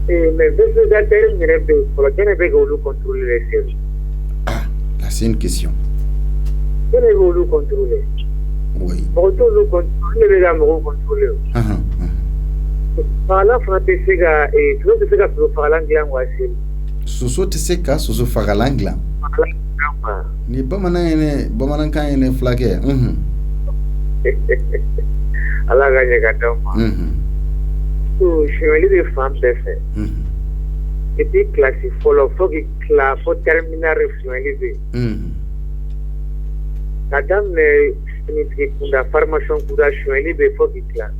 Mais contrôler les services. Ah, là c'est une question. Vous contrôler. Oui. Vous contrôler. Par là, Francisca et tout ce que vous faites l'anglais ou assez. Soso Tesseka, Soso Faralangla. Ni Bamanane, Bamananka flagué. Allah gagne gadama. So, je suis des femmes d'effet. Et puis, classe, il faut terminer à rationaliser. Madame, la formation pour la il faut qu'il classe.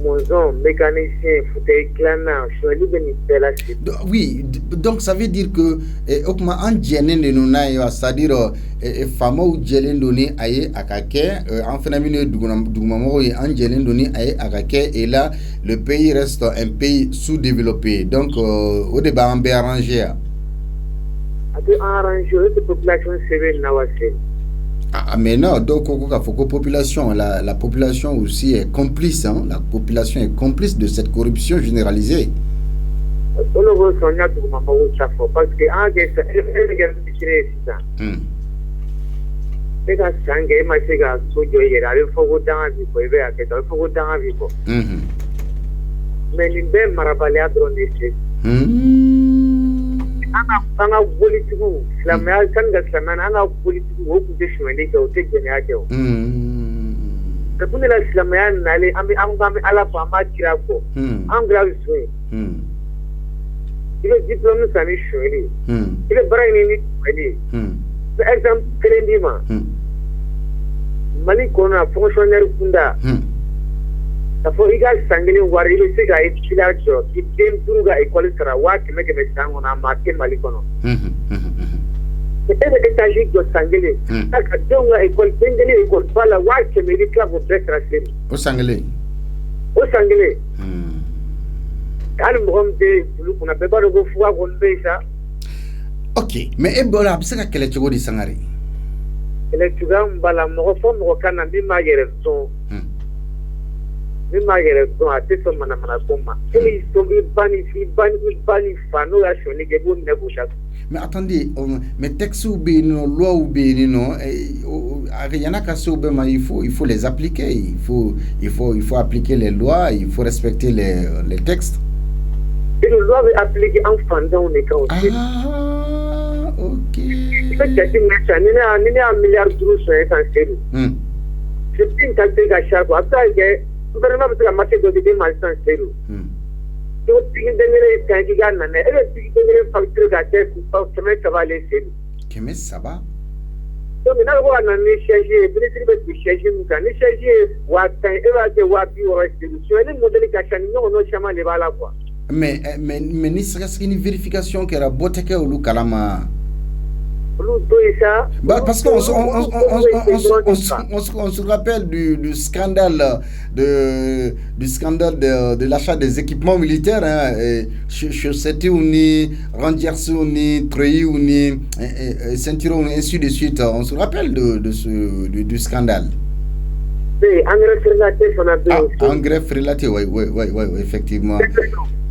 Mon mécanicien, fauteuil clanant, oui, donc ça veut dire que en général de nous c'est-à-dire femme ou général donné aye akake en phénomène dougumamo et en général donné aye akake et là le pays reste un pays sous-développé. Donc au débat on peut arranger. Arranger la population civile nawase. Ah mais non, donc la population, la population aussi est complice, hein? La population est complice de cette corruption généralisée. Parce que anga politiku islamia kan ga islamia anga politiku wo ku de shwele ke o te genya ke o te punela islamia nale ami ala fa ma kira ko am grave swing ile diplôme sani shwele ile brain ni shwele par exemple kelendima mali kona fonctionnaire kunda Tafo iga sangini wari ile siga itila jo kitem turuga école sara wa keme sango na marke malikono ete etaji jo sangini aka donga école bengeli école pala wa keme li club of dressing o sangile al mromde bulu kuna beba go fuwa go mbesa. OK, mais ebola bisaka kele chogo di sangari ele tuga mbala mo fo mo kana bi ma yere son ni magere don ateso mana koma ili sobi bani fano ya shoni gebo negotiate. Mais attendez, mais textes ou bien loi ou bien non, il y en a qui il faut les appliquer, il faut appliquer les lois, il faut respecter les textes. Et le loi est appliquée en fendant les cas aussi. Ah, OK. C'est un milliard d'euros sur un série. C'est une qualité d'achat après le gouvernement de la marché de malsan zéro. Donc, si vous avez un candidat, vous avez une facture d'achat pour que ça va aller zéro. Comment ça va? Donc, nous avons un échange, vous avez échangé, vous avez échangé, vous avez un modèle d'achat, nous avons jamais les balles. Mais n'y serait-ce qu'une vérification qui est la beauté ou le calama? Parce qu'on se rappelle du scandale de l'achat des équipements militaires, chaussettes uni, Rangers uni, Treillis uni, ceinture uni, ainsi de suite. On se rappelle du scandale. Oui, engrais frélaté, on a bien. Engrais frélaté, oui, effectivement.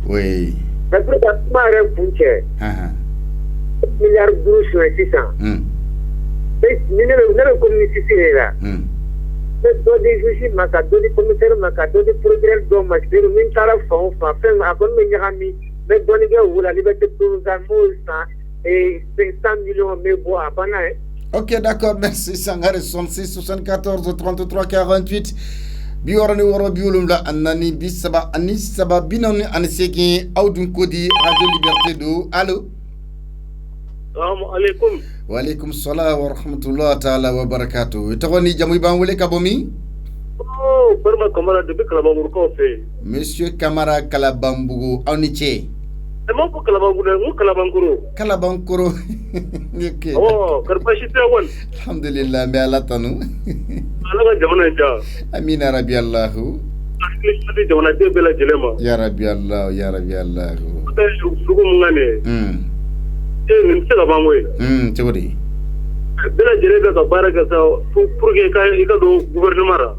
Oui. Mais pour que tu m'arrêtes pour que milliards d'euros sur 600. Mais nous ne communiquons là. Mais dans des juges, dans des commissaires, dans des procureurs, dans des magistrats, nous avons fait un peu mais dans les gars où la liberté pour nous et 500 millions de bois à Pana. Ok, d'accord, merci. Sangare 66 74 33 48. Biorani woro biulum la anani bisaba anisaba binoni aniseki audun kodi radio liberté do. Allô. Assalamu alaikum. Wa alaikum salam wa rahmatullah ta'ala wa barakatuh. Tawani jamu ban wole kabomi? Oh, Barma Kamara de Kalabambourou ko fe. Monsieur Kamara Kalabambourou oniche. E mo ko Kalabambourou. Kalabankoro. Okay. Oh, karpashi te won. Alhamdulillah me ala tanu. Ala jamana ja. Amin rabbi Allah. Akli jamana te bela jelema. Ya rabbi Allah, ya rabbi Allah. Te sugu mungane. Ni se ga bamwe. Tewodi. Bela jelebe ka baraka sa pour que ka do gouvernement ra.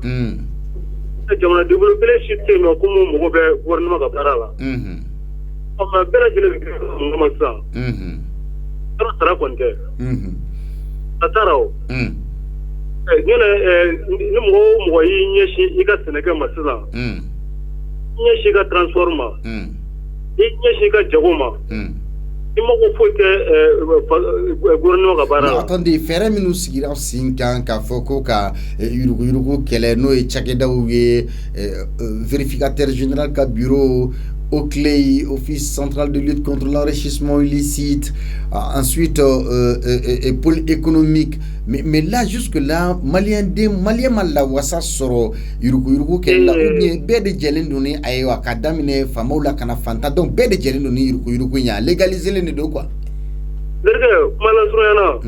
Jamana développer les systèmes comme mo be gouvernement ka barala. Amma bela jelebe ngama sa. Tara konte. Atarao. Nyene ni mo yi nyeshi ika Senegal masisa. Nyeshi ka transforma. Nyeshi ka jagoma. Attendez, faire minus sigira sinkan ka foko ka yurugu kele no e chakeda ouye vérificateur général ka bureau au clé office central de lutte contre l'enrichissement illicite, ensuite pôle économique, mais là jusque là malien malla wasa soro yurugu kele ou bien bede jelen doni aywa kadamine famola kana fanta donc bede jelen doni yurugu nya légaliser les deux quoi. Derge mala surana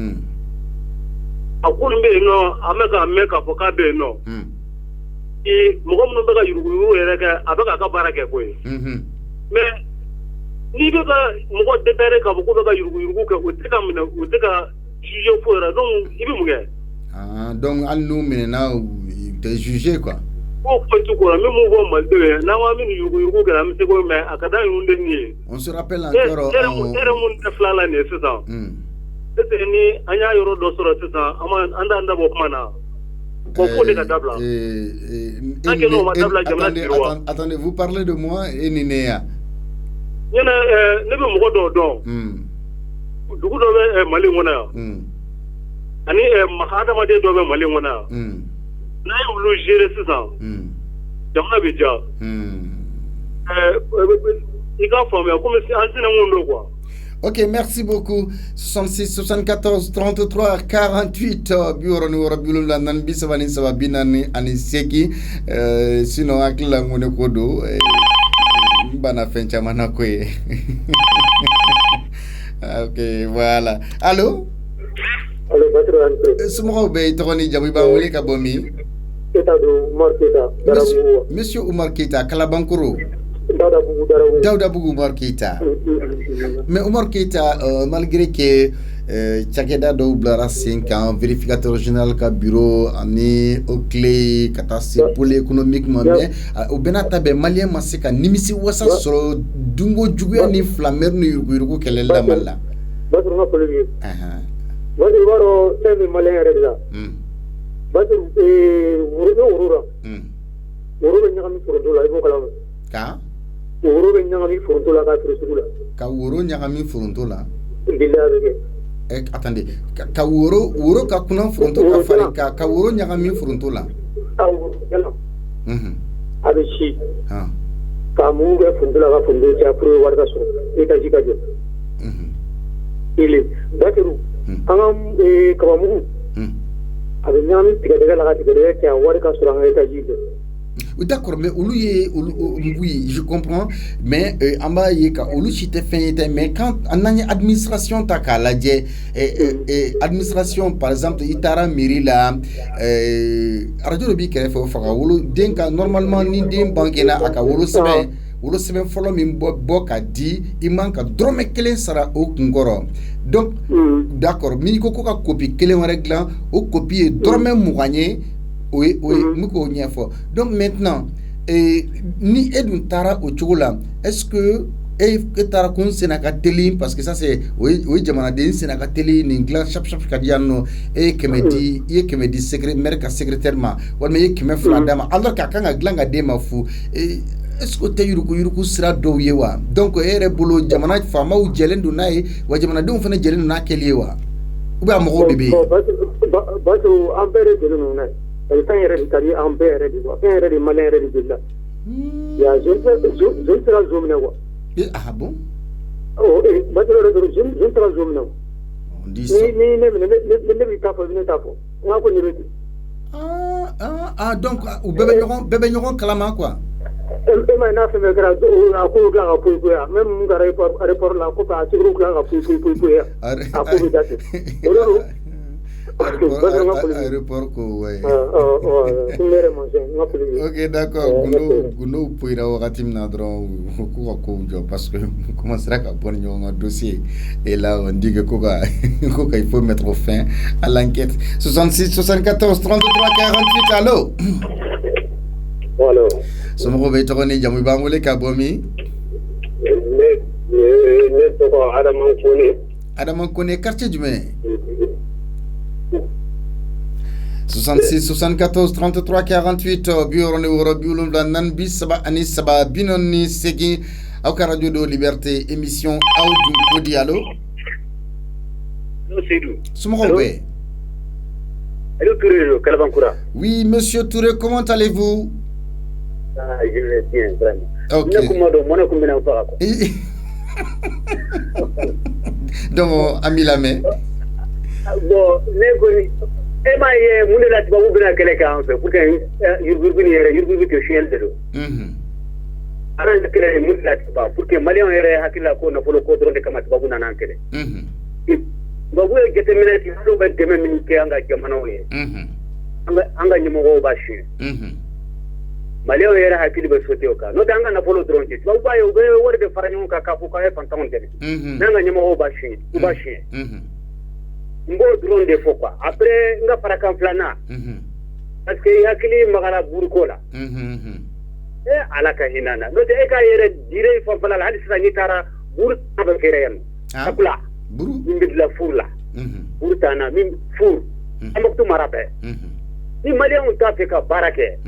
akun be no ameka foka be no mogo munun bɛ ka yurugu yɛrɛ kɛ a bɛ ka baara kɛ koyi mais n'i bɛ ka mɔgɔ dépêcher k'a fɔ k'u bɛ ka yurugu kɛ o tɛ ka minɛ o tɛ ka juger foyi la donc i bɛ mun kɛ. Donc hali n'u minɛna u tɛ juger quoi. Ko fɔti ko la min m'u fɔ Malidenw ye n'an ko an bɛ nin yurugu kɛ an bɛ se k'o mais a ka d'an ye de nin ye. On se rappelle encore. Ere mun tɛ fila la nin ye sisan. Est-ce que ni an y'a yɔrɔ dɔ sɔrɔ sisan an t'an dabɔ kuma na. Attendez, vous parlez de moi et Ninéa. Ne bɛ mɔgɔ dɔw dɔn. Dugu dɔ bɛ Mali kɔnɔ yan. Ani hadamaden dɔ bɛ Mali kɔnɔ yan. N'a ye olu gérer sisan. Jamana bɛ ja. I ka faamuya komi an sinankun don quoi. Ok, merci beaucoup. 66 74 33 48 bioroni wora bilum la nan bisabani sababinani ani seki sinon akila ngone kodo bana fencha mana koye. Ok, voilà. Allô? Allô, Badru. Sumo be toni jamu ba wole ka bomi. Umar Keita. Monsieur Umar Keita Kalabankoro. Daouda Bougou Umar Keita. Mais Umar Keita, malgré que Tchakeda Doublara 5 ans, vérificateur général ka bureau, ani au clé, catastrophe pour l'économiquement, mais au Benatabe, Malien Maseka, Nimisi Wassa solo, Dungo Djouya ni Flamer ni Yurugu Kelela Mala. Badru nga polemier. Badru waro semi Malien Redla. Badru Urura. Urura Nyami Furundula, Ibo Kalam. Ka? Woro be nyangami fronto la ka trusula ka woro nyangami fronto la billahi attendez ka woro ka kuna fronto ka fari ka woro nyangami fronto la yalla abishi ka mu be fronto la ka fronto ja pro warga so eta jika jo ile dakiru angam ka mu abi nyangami tiga daga la ka tiga daga ka warga so anga eta jika. d'accord, mais oui, je comprends, mais amba yeka olu chite fenyete, mais quand en administration takala je administration par exemple itara mairie la radio bi kere fo faka wolu denka normalement ni den bankena aka wolu sebe folo min bo ka di iman ka drome kelen sara o kungoro. Donc d'accord, mi ko ka copie kelen règle o copie drome muganye oui muko nyafo. Donc maintenant ni edun tara o chogola, est-ce que tara kun senaka teli, parce que ça c'est oui jamana den senaka teli ni ngla chap kadiano kemedi kemedi secrétaire ma wala me kemé fladama alors ka kanga glanga de ma fu est-ce que te yuruku sira do yewa. Donc ere bolo jamana fama u jelendu nay wa jamana dum fana jelendu na keliwa uba mo bebe bato ambere jelendu nay el tan yere kari ambere di wa yere di malere di billa ya je sera zomne wa ah bon oh bato je sera zomne ni bi tafo ni tafo ngako ni reti donc ou bébé ñoron kalama quoi. Mais n'a fait grâce à coup la pour même rapport la coupe à sur la aéroport ko way ok d'accord gundo poira wakati mna dron ko jo parce que comment sera ka bon un dossier et là on dit que il faut mettre fin à l'enquête. 66 74 33 48 allô allô somo be to ni jamu bangole ka bomi ne to ko Adama Kone quartier du Mai 66 74 33 48 biorone woro biulum dan nan bi saba ani saba binoni segi au radio de liberté émission Aoudou Kodi allo Seydou somo be Allô Touré Kalabankura. Oui monsieur Touré, comment allez-vous? Je vais bien, vraiment. Ok. Donc, ami la main. Bon, Emma ye mun la tibabu bina kele kan fe pour que yurgu ke chiel de do ara kele mun la tibabu pour que malien yere hakila ko na polo ko dron de kama tibabu na nan kele babu e gete minati do be deme min ke anga jamana we anga nyimo go ba shi malien yere hakili be sote o ka no danga na polo dron ke babu ba yo be wor de faranyo ka ka fu ka e fantam de nanga nyimo go ba shi mbo drone de fokwa après nga farakan flana parce que yakili magara burkola ala ka hinana no de ka yere dire fo fala hadi sani tara bur ba kere yan akula buru min la furla burtana min fur amoktu marabe ni malien ta fe ka barake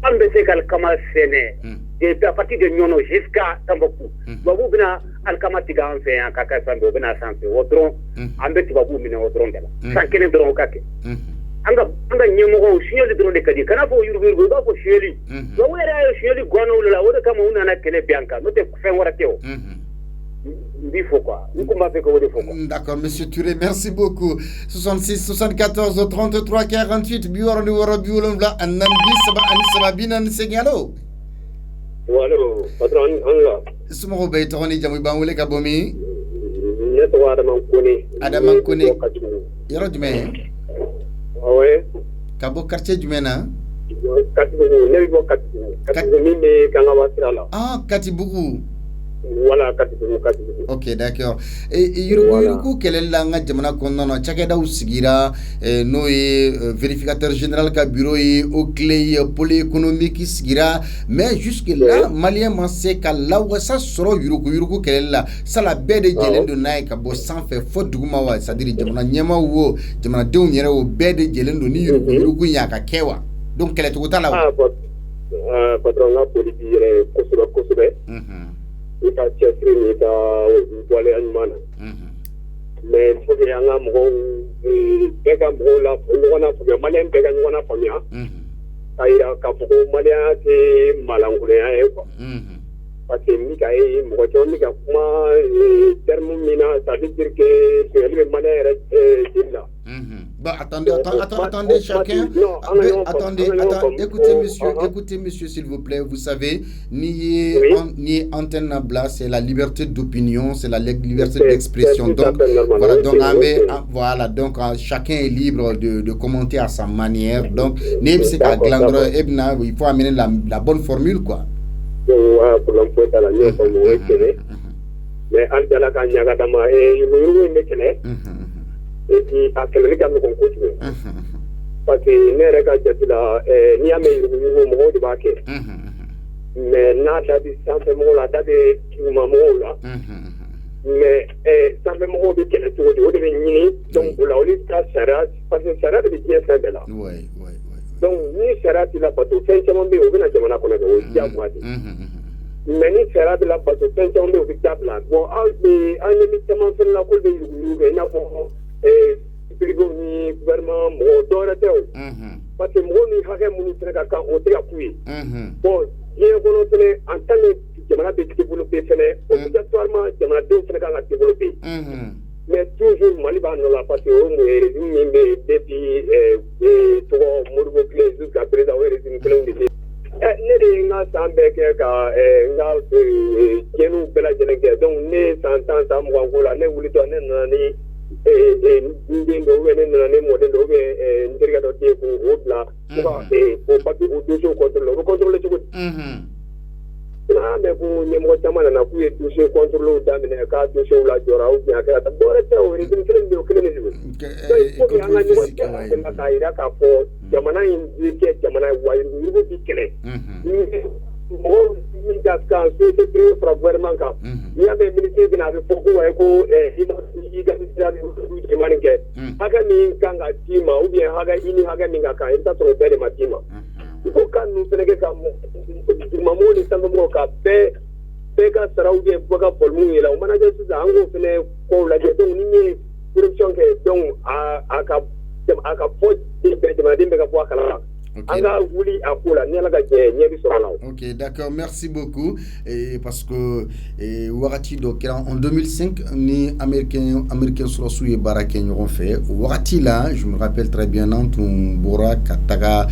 ambe se kal kama sene et à partir de Nyono jusqu'à Tamboukou. Babu bina alkama tiga en fait en kaka sambe bina santé otron ambe tibabu mina otron dela sankene dron kake anga nyemo signal de dron de kadi kana fo yurgo ba fo sheli do wera yo sheli gono la woda kama una na kene bianca no te fen wara teo il faut quoi nous comment fait que faut quoi. D'accord monsieur Touré, merci beaucoup. 66 74 33 48 biwaro ni woro biwolon bla annan bi saba ani saba binan segnalo. Wallo patron Allah sumo be to ni jamu bangule ka bomi ne to Adama Kone yoro jume ouais ka bo quartier jume na Katibugu ne bo Katibugu mimi kanga wasira Katibugu voilà Katibugu ok d'accord et yurgu kelela nga jamana konnono chakeda usigira no vérificateur général ka bureau au clé pôle économique sigira mais jusque là malien manse ka lawasa soro yurgu kelela sala bede jelendo nay ka bo sans fait faute duguma wa c'est-à-dire jamana nyama wo jamana dew nyere wo bede jelendo ni yurgu nyaka kewa donc kele to tala patron nga politique kosobe ita chefri ni ta wale anmana mais faut que yanga mo bega mo la ngona fo malen bega ngona fo ya ayira ka fo malen ke malangule ya ko parce que mi kai mo ko mi ka kuma terme mina ça veut dire que c'est le malen dilla Bah, attendez, chacun. Attendez, écoutez, monsieur, s'il vous plaît. Vous savez, ni antenne bla, c'est la liberté d'opinion, c'est la liberté d'expression. Donc, voilà, donc chacun est libre de commenter à sa manière. Donc, il faut amener la bonne formule, quoi. Mais et puis à quel regard nous continuons parce que ne regarde la ni amé mo de baké mais na dadi simplement la dadi qui maman là mais simplement de quel tour de ni donc la olista sera parce que sera de bien faire là oui donc ni sera la pato simplement de au na jamana kona do ya mwadi mais ni sera de la pato simplement de au là bon en émitement sur la cour de na ni gouvernement mo doratew parce que mo ni hage mo treka ka o te appuyer bon bien volonté en tant que jamana be développer fene obligatoirement jamana de fene ka développer mais toujours mali ba no la parce que o mo régime be depuis to mo clé jusqu'à présent o régime clé de ne de nga sambe ke ka nga kenu bela jenenge donc ne santan sam ko la ne wuli to ne nani ndindo wene nane model do be ndiriga do te ko obla ko pati o dojo contrôle ci ko na me ko ne mo tamana na ku e dojo contrôle da me ka dojo la jora o ya ka ta bore te o rin kelen do kelen ni ko ko anga ni ko ka ira ka fo jamana indi ke jamana wa ni ko bi kelen mo ni da ka so te pre fra gouvernement ka ya be ministre bina be foko wa ko i ga ni maninge haga ni kanga tima ou bien haga ini haga ninga ka enta tro bele matima ko kan nu senege ka mamo ni tambo mo ka pe ka saraudi ko ka polmu ila mana je su zango fene ko la je donc ni corruption ke donc aka po de ma dimbe ka po kala. Okay. Ok, d'accord, merci beaucoup. Et parce que Warati donc en 2005, ni américain sur le Baraken ont fait. Warati là, je me rappelle très bien dans ton Bora Kataga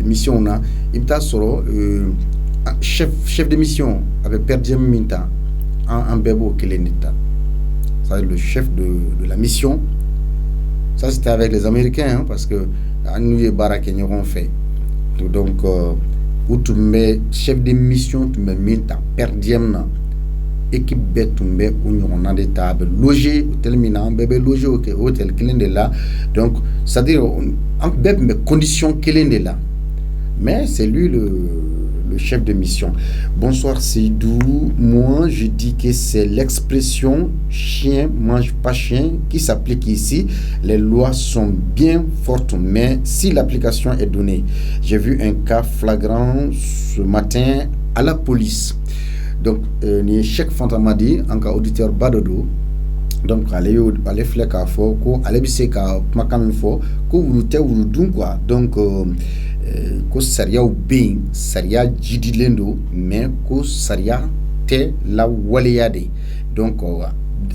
mission là, Ibta Soro chef de mission avec Perdiem Minta en Bebo Kelenita. Ça le chef de la mission. Ça c'était avec les Américains hein, parce que nous Baraken ont fait. Donc où tu mets chef de mission, tu mets Minta Perdiem na équipe bête tu mets où on a des tables logés hôtel mina bébé logé au hôtel Kelende là. Donc c'est à dire en bébé mais conditions Kelende là. Mais c'est lui le chef de mission. Bonsoir Seydou. Moi je dis que c'est l'expression chien mange pas chien qui s'applique ici. Les lois sont bien fortes, mais si l'application est donnée. J'ai vu un cas flagrant ce matin à la police. Donc ni Cheikh Fantamadi en cas auditeur Badodo. Donc allez flek à fort ko allez bise ka makam fo ko wulute wuludun quoi. Donc ko sariya bin sariya jidilendo mais ko sariya te la waleya de. Donc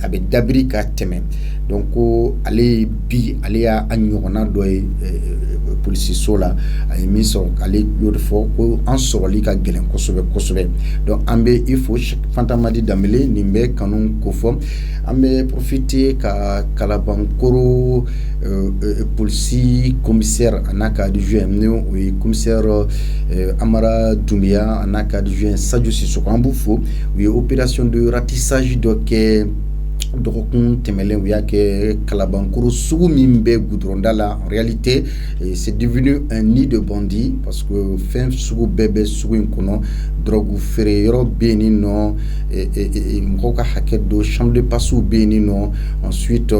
abe dabri ka teme. Donc allez bi allez a anyona doy police sola ay mi so allez yod fo ko en soroli ka gelen ko sobe. Donc ambe il faut Fantamadi damele nimbe kanun ko fo ambe profiter ka kalabankoro police commissaire anaka du juin oui commissaire Amara Doumbia anaka du juin Sadio Sissoko ambufo oui opération de ratissage donc dokun temelen wiya ke kalabankuru sugu min be goudronda la en réalité c'est devenu un nid de bandits parce que fin sugu bebe sugu kono drogue fere yoro beni no mkoka haket do chambre de passe beni no ensuite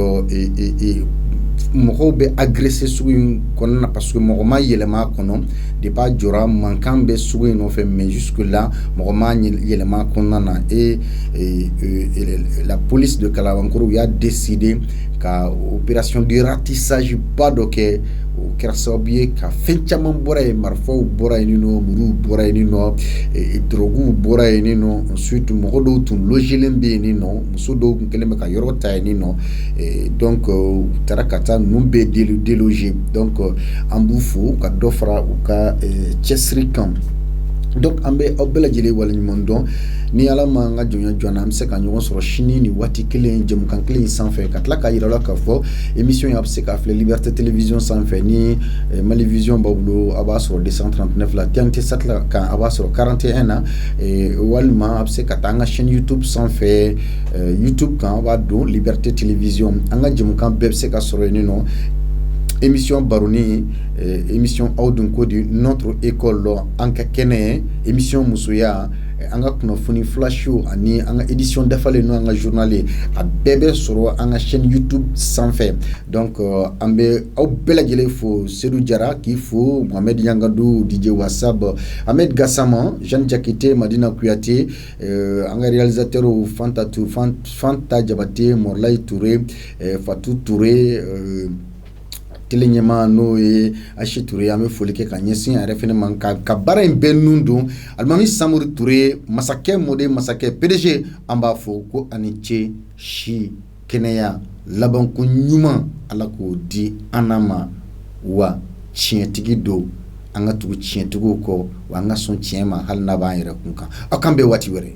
mɔgɔw bɛ agressé sugu in kɔnɔna parce que mɔgɔ ma yɛlɛma kɔnɔ de pas jɔra mankan bɛ sugu in nɔfɛ mais jusque là mɔgɔ ma yɛlɛma kɔnɔna na et la police de Kalabankoro a décidé ka opération de ratissage ba dɔ kɛ o kɛra sababu ye ka fɛn caman bɔra yen marifaw bɔra yen nɔ muru bɔra yen nɔ droguw bɔra yen nɔ ensuite mɔgɔ dɔw tun logelen bɛ yen nɔ muso dɔw tun kɛlen bɛ ka yɔrɔ ta yen nɔ donc u taara ka taa ninnu bɛɛ déloger donc an b'u fo ka dɔ fara u ka cɛsiri kan donc an bɛ aw bɛɛ lajɛlen waleɲuman dɔn ni ala ma an ka jɔnya jɔn na an bɛ se ka ɲɔgɔn sɔrɔ sini ni waati kelen jɛmukan kelen sanfɛ ka tila k'a yira la k'a fɔ émission in a bɛ se k'a filɛ Liberté Télévision sanfɛ ni Mali Vision b'aw bolo a b'a sɔrɔ 239 la TNT Sat la kan a b'a sɔrɔ 41 na walima a bɛ se ka taa an ka chaîne YouTube sanfɛ YouTube kan a b'a don Liberté Télévision an ka jɛmukan bɛɛ bɛ se ka sɔrɔ yen nɔ émission baroni émission aw dun ko di notre école an ka kɛnɛ émission musoya an ka kunnafoni flash show ani an ka édition dafalen no an ka journal a bɛɛ bɛ sɔrɔ an ka chaîne YouTube sanfɛ donc an bɛ aw bɛɛ lajɛlen fo Seydou Jara k'i fo Mohamed Yangadou DJ Wasab Ahmed Gassama Jean Jakite Madina Kuyate an ka réalisateur Fanta Jabate Morlay Touré Fatou Touré Ɲɛma n'o ye Ashi Touré an bɛ foli kɛ ka ɲɛsin a yɛrɛ fɛnɛ ma ka baara in bɛɛ nun don Alimami Samori Touré masakɛ mɔden masakɛ PDG an b'a fɔ ko ani ce si kɛnɛya labanko ɲuman Ala k'o di an ma wa tiɲɛtigi don an ka tugu tiɲɛtigiw kɔ wa an ka sɔn tiɲɛ ma hali n'a b'an yɛrɛ kun kan aw kan bɛɛ waati wɛrɛ